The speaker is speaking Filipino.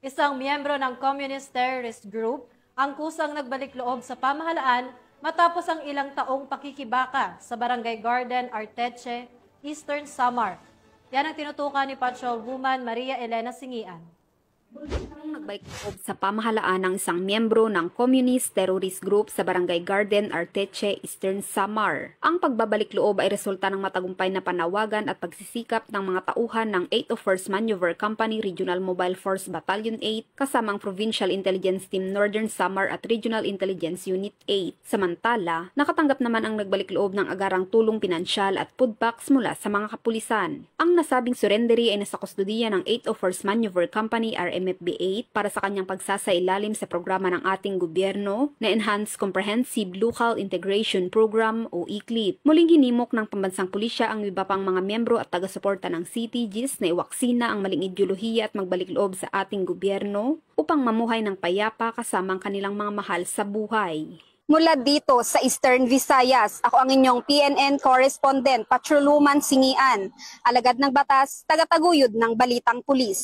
Isang miyembro ng Communist Terrorist Group ang kusang nagbalik loob sa pamahalaan matapos ang ilang taong pakikibaka sa Barangay Garden, Arteche, Eastern Samar. Yan ang tinutukan ni Patrol Woman Maria Elena Singian. Nagbalik loob sa pamahalaan ng isang miyembro ng Communist Terrorist Group sa Barangay Garden, Arteche, Eastern Samar. Ang pagbabalik loob ay resulta ng matagumpay na panawagan at pagsisikap ng mga tauhan ng 801st Maneuver Company Regional Mobile Force Battalion 8 kasamang Provincial Intelligence Team Northern Samar at Regional Intelligence Unit 8. Samantala, nakatanggap naman ang nagbalik loob ng agarang tulong pinansyal at food packs mula sa mga kapulisan. Ang nasabing surrendery ay nasa kustodiya ng 801st Maneuver Company RMFB-8 para sa kanyang pagsasailalim sa programa ng ating gobyerno na Enhanced Comprehensive Local Integration Program o ECLIP. Muling hinimok ng pambansang pulisya ang iba pang mga miyembro at taga-suporta ng CTGs na iwaksina ang maling ideolohiya at magbalik loob sa ating gobyerno upang mamuhay ng payapa kasama ang kanilang mga mahal sa buhay. Mula dito sa Eastern Visayas, ako ang inyong PNN correspondent, Patrol Woman Singian, alagad ng batas, tagataguyod ng Balitang Pulis.